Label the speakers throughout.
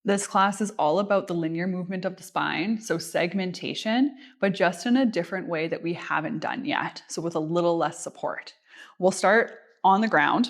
Speaker 1: This class is all about the linear movement of the spine, so segmentation, but just in a different way that we haven't done yet, so with a little less support. We'll start on the ground.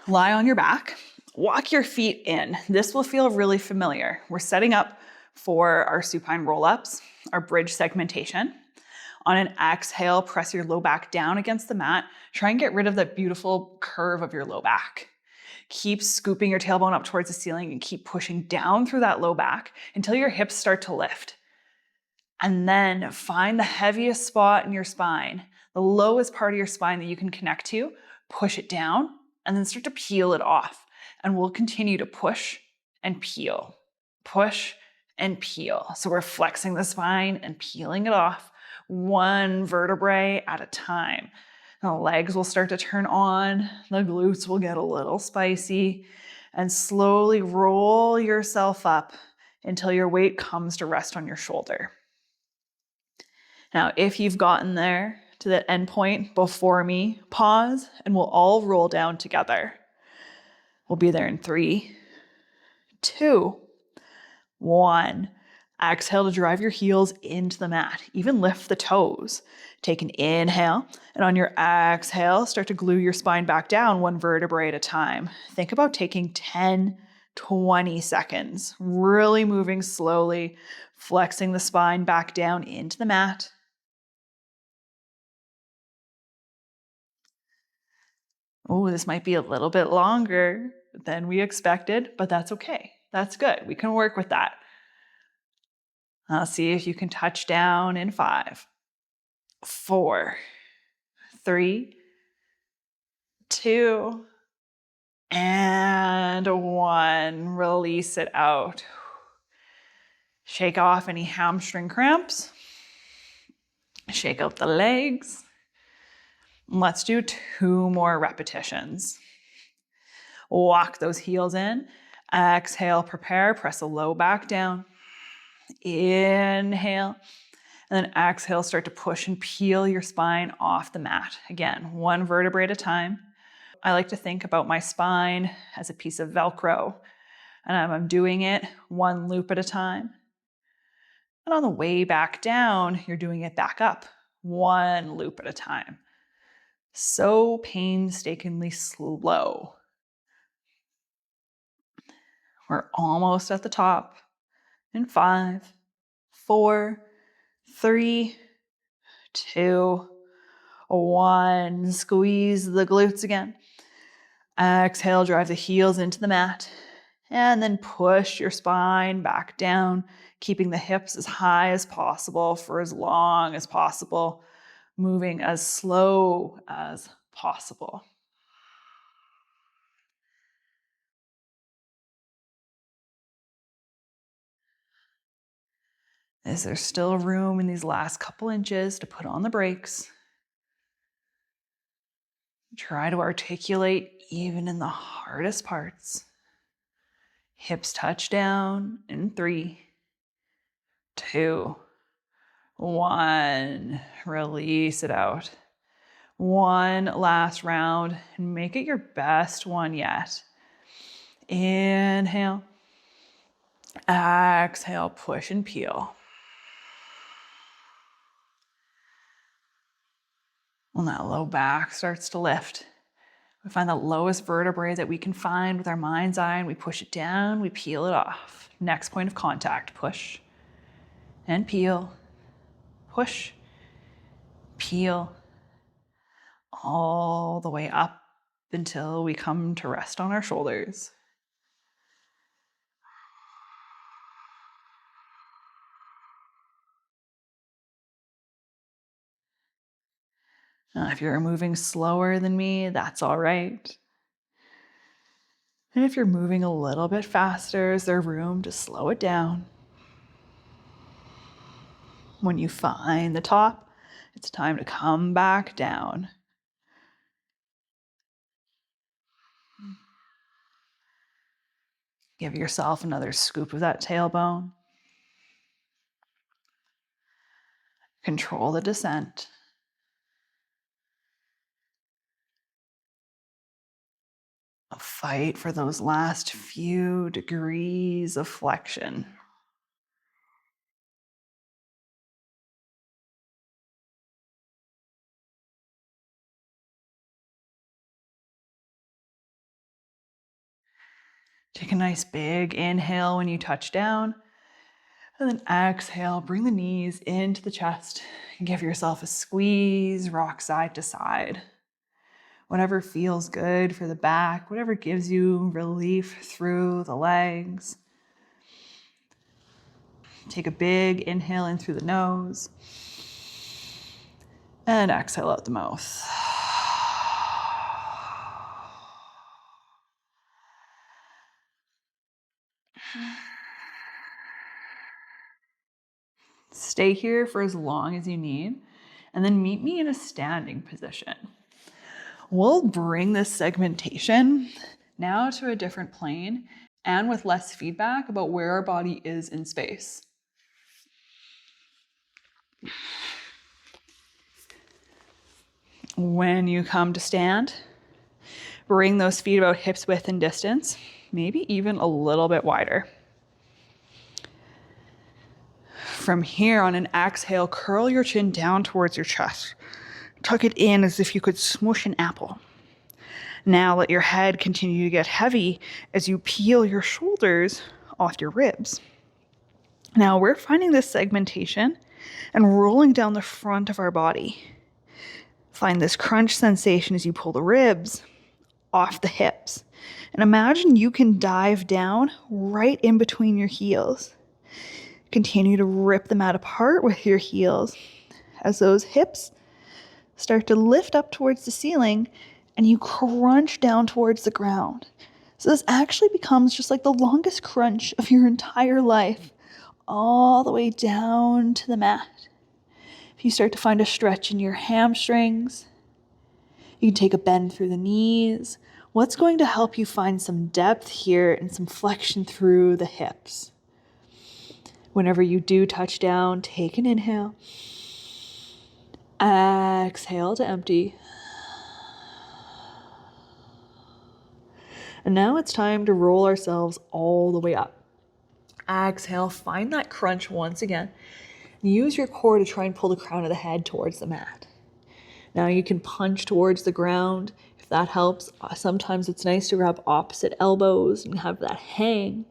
Speaker 1: Lie on your back, walk your feet in. This will feel really familiar. We're setting up for our supine roll-ups, our bridge segmentation. On an exhale, press your low back down against the mat. Try and get rid of that beautiful curve of your low back. Keep scooping your tailbone up towards the ceiling and keep pushing down through that low back until your hips start to lift. And then find the heaviest spot in your spine, the lowest part of your spine that you can connect to, push it down, and then start to peel it off. And we'll continue to push and peel, push and peel. So we're flexing the spine and peeling it off, one vertebrae at a time. The legs will start to turn on, the glutes will get a little spicy, and slowly roll yourself up until your weight comes to rest on your shoulder. Now, if you've gotten there to that end point before me, pause, and we'll all roll down together. We'll be there in 3, 2, 1. Exhale to drive your heels into the mat. Even lift the toes. Take an inhale, and on your exhale, start to glue your spine back down one vertebrae at a time. Think about taking 10, 20 seconds, really moving slowly, flexing the spine back down into the mat. Oh, this might be a little bit longer than we expected, but that's okay. That's good. We can work with that. I'll see if you can touch down in 5, 4, 3, 2, and 1. Release it out. Shake off any hamstring cramps. Shake out the legs. Let's do 2 more repetitions. Walk those heels in. Exhale, prepare, press the low back down. Inhale, and then exhale, start to push and peel your spine off the mat. Again, one vertebrae at a time. I like to think about my spine as a piece of Velcro, and I'm doing it one loop at a time. And on the way back down, you're doing it back up, one loop at a time. So painstakingly slow. We're almost at the top. In 5, 4, 3, 2, 1. Squeeze the glutes again. Exhale, drive the heels into the mat. And then push your spine back down, keeping the hips as high as possible for as long as possible, moving as slow as possible. Is there still room in these last couple inches to put on the brakes? Try to articulate even in the hardest parts. Hips touch down in 3, 2, 1. Release it out. One last round and make it your best one yet. Inhale. Exhale, push and peel. When that low back starts to lift, we find the lowest vertebrae that we can find with our mind's eye and we push it down, we peel it off. Next point of contact, push and peel, push, peel, all the way up until we come to rest on our shoulders. If you're moving slower than me, that's all right. And if you're moving a little bit faster, is there room to slow it down? When you find the top, it's time to come back down. Give yourself another scoop of that tailbone. Control the descent. Fight for those last few degrees of flexion. Take a nice big inhale when you touch down. And then exhale, bring the knees into the chest and give yourself a squeeze, rock side to side. Whatever feels good for the back, whatever gives you relief through the legs. Take a big inhale in through the nose and exhale out the mouth. Stay here for as long as you need, and then meet me in a standing position. We'll bring this segmentation now to a different plane and with less feedback about where our body is in space. When you come to stand, bring those feet about hips width and distance, maybe even a little bit wider. From here, on an exhale, curl your chin down towards your chest. Tuck it in as if you could smush an apple. Now let your head continue to get heavy as you peel your shoulders off your ribs. Now we're finding this segmentation and rolling down the front of our body. Find this crunch sensation as you pull the ribs off the hips. And imagine you can dive down right in between your heels. Continue to rip the mat apart with your heels as those hips start to lift up towards the ceiling and you crunch down towards the ground. So this actually becomes just like the longest crunch of your entire life, all the way down to the mat. If you start to find a stretch in your hamstrings, you can take a bend through the knees. What's going to help you find some depth here and some flexion through the hips? Whenever you do touch down, take an inhale. Exhale to empty. And now it's time to roll ourselves all the way up. Exhale, find that crunch once again. Use your core to try and pull the crown of the head towards the mat. Now you can punch towards the ground if that helps. Sometimes it's nice to grab opposite elbows and have that hang.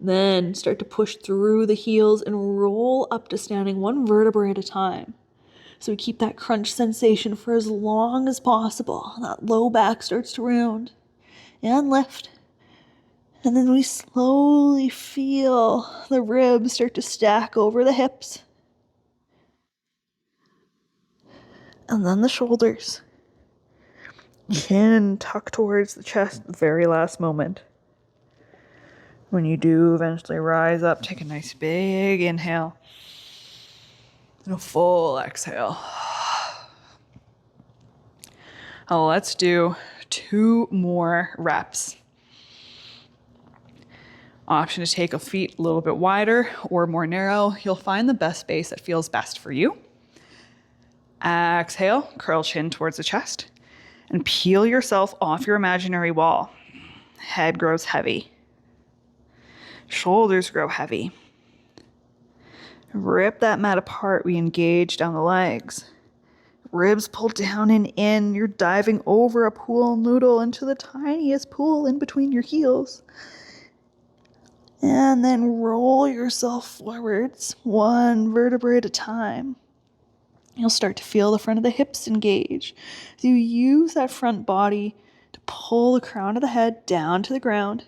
Speaker 1: Then start to push through the heels and roll up to standing one vertebrae at a time. So we keep that crunch sensation for as long as possible. That low back starts to round and lift. And then we slowly feel the ribs start to stack over the hips. And then the shoulders. Chin tuck towards the chest at the very last moment. When you do eventually rise up, take a nice big inhale. And a full exhale. Now let's do 2 more reps. Option to take a feet a little bit wider or more narrow. You'll find the best space that feels best for you. Exhale, curl chin towards the chest and peel yourself off your imaginary wall. Head grows heavy. Shoulders grow heavy. Rip that mat apart. We engage down the legs. Ribs pull down and in. You're diving over a pool noodle into the tiniest pool in between your heels. And then roll yourself forwards, one vertebrae at a time. You'll start to feel the front of the hips engage. So you use that front body to pull the crown of the head down to the ground.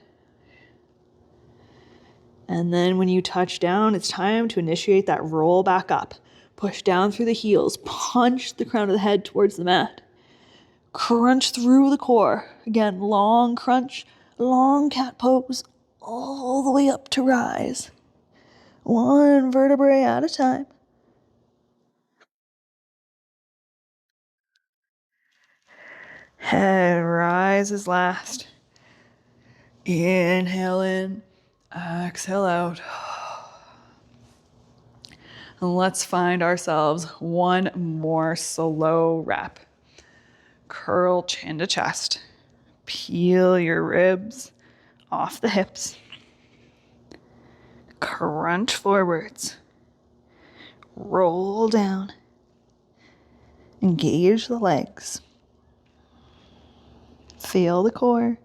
Speaker 1: And then when you touch down, it's time to initiate that roll back up. Push down through the heels, punch the crown of the head towards the mat. Crunch through the core. Again, long crunch, long cat pose, all the way up to rise. One vertebrae at a time. Head rises last. Inhale in, exhale out. And let's find ourselves one more slow rep. Curl chin to chest. Peel your ribs off the hips. Crunch forwards. Roll down. Engage the legs. Feel the core.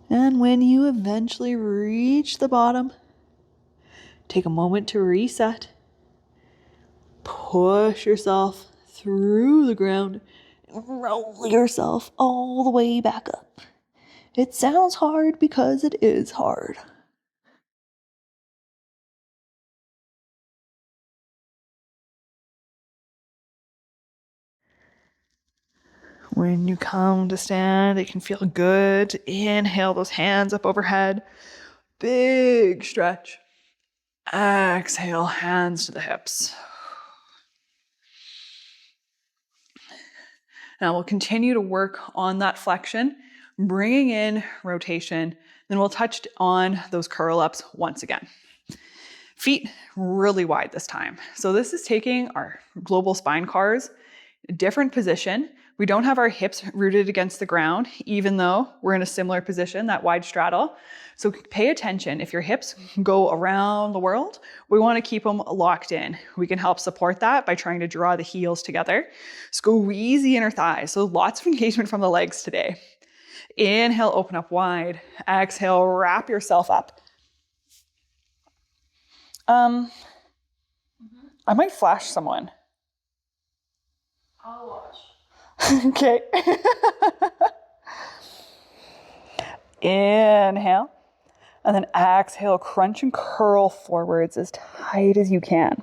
Speaker 1: And when you eventually reach the bottom, take a moment to reset. Push yourself through the ground and roll yourself all the way back up. It sounds hard because it is hard. When you come to stand, it can feel good to inhale those hands up overhead. Big stretch. Exhale, hands to the hips. Now we'll continue to work on that flexion, bringing in rotation. Then we'll touch on those curl ups once again. Feet really wide this time. So this is taking our global spine cars, a different position. We don't have our hips rooted against the ground, even though we're in a similar position, that wide straddle. So pay attention. If your hips go around the world, we want to keep them locked in. We can help support that by trying to draw the heels together. Squeeze the inner thighs. So lots of engagement from the legs today. Inhale, open up wide. Exhale, wrap yourself up. I might flash someone.
Speaker 2: I'll watch.
Speaker 1: Okay. Inhale. And then exhale, crunch and curl forwards as tight as you can.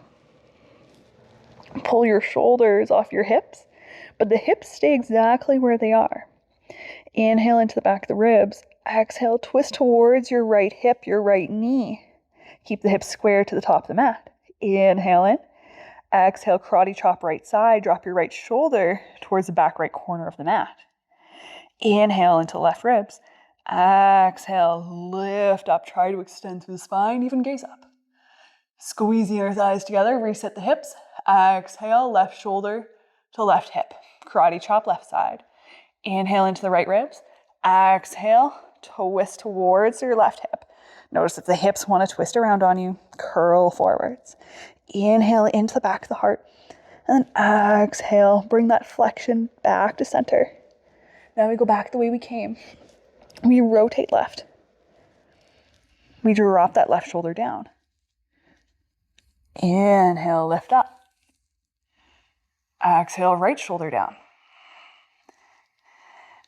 Speaker 1: Pull your shoulders off your hips, but the hips stay exactly where they are. Inhale into the back of the ribs. Exhale, twist towards your right hip, your right knee. Keep the hips square to the top of the mat. Inhale in. Exhale, karate chop right side. Drop your right shoulder towards the back right corner of the mat. Inhale into left ribs. Exhale, lift up. Try to extend through the spine, even gaze up. Squeeze the inner thighs together, reset the hips. Exhale, left shoulder to left hip. Karate chop left side. Inhale into the right ribs. Exhale, twist towards your left hip. Notice if the hips want to twist around on you, curl forwards. Inhale into the back of the heart. And then exhale, bring that flexion back to center. Now we go back the way we came. We rotate left. We drop that left shoulder down. Inhale, lift up. Exhale, right shoulder down.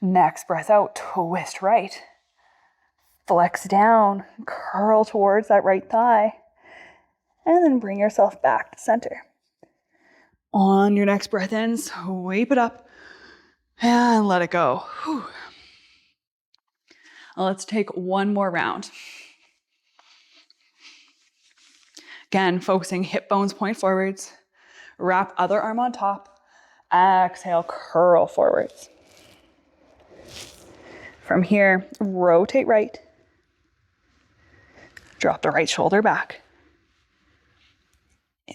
Speaker 1: Next breath out, twist right. Flex down, curl towards that right thigh. And then bring yourself back to center. On your next breath in, sweep it up and let it go. Whew. Let's take one more round. Again, focusing hip bones point forwards. Wrap other arm on top. Exhale, curl forwards. From here, rotate right. Drop the right shoulder back.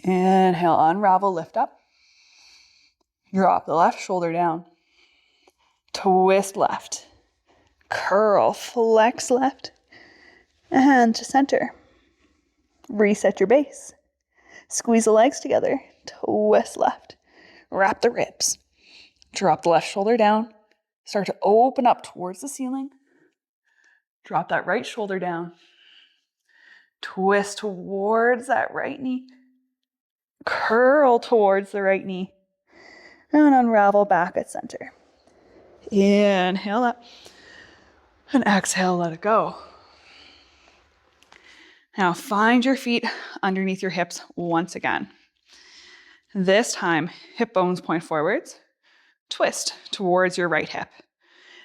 Speaker 1: Inhale, unravel, lift up. Drop the left shoulder down. Twist left. Curl, flex left. And to center. Reset your base. Squeeze the legs together. Twist left. Wrap the ribs. Drop the left shoulder down. Start to open up towards the ceiling. Drop that right shoulder down. Twist towards that right knee. Curl towards the right knee. And unravel back at center. Inhale up. And exhale, let it go. Now find your feet underneath your hips once again. This time, hip bones point forwards. Twist towards your right hip.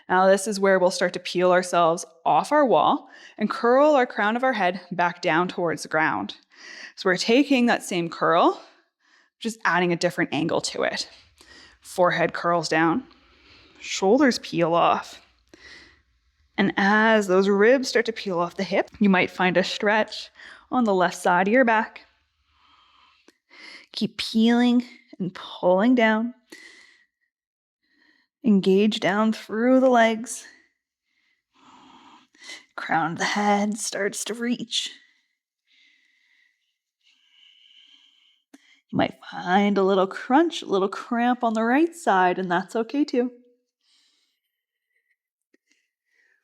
Speaker 1: Now this is where we'll start to peel ourselves off our wall and curl our crown of our head back down towards the ground. So we're taking that same curl, just adding a different angle to it. Forehead curls down, shoulders peel off. And as those ribs start to peel off the hip, you might find a stretch on the left side of your back. Keep peeling and pulling down. Engage down through the legs. Crown of the head starts to reach. You might find a little crunch, a little cramp on the right side, and that's okay too.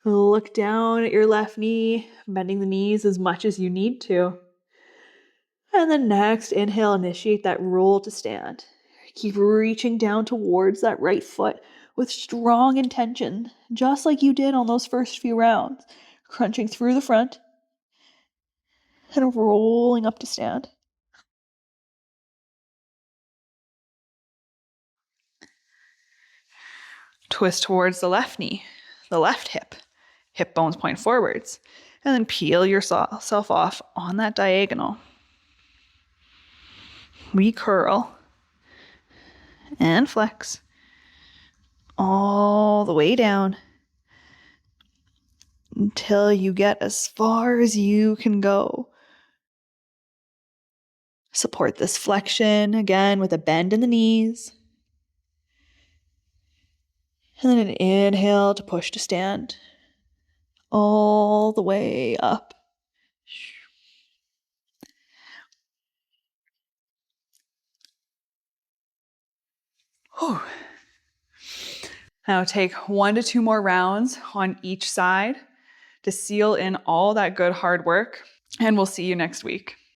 Speaker 1: Look down at your left knee, bending the knees as much as you need to. And then next, inhale, initiate that roll to stand. Keep reaching down towards that right foot with strong intention, just like you did on those first few rounds. Crunching through the front and rolling up to stand. Twist towards the left knee, the left hip. Hip bones point forwards. And then peel yourself off on that diagonal. Recurl and flex all the way down until you get as far as you can go. Support this flexion again with a bend in the knees. And then an inhale to push to stand. All the way up. Whew. Now take 1 to 2 more rounds on each side to seal in all that good hard work, and we'll see you next week.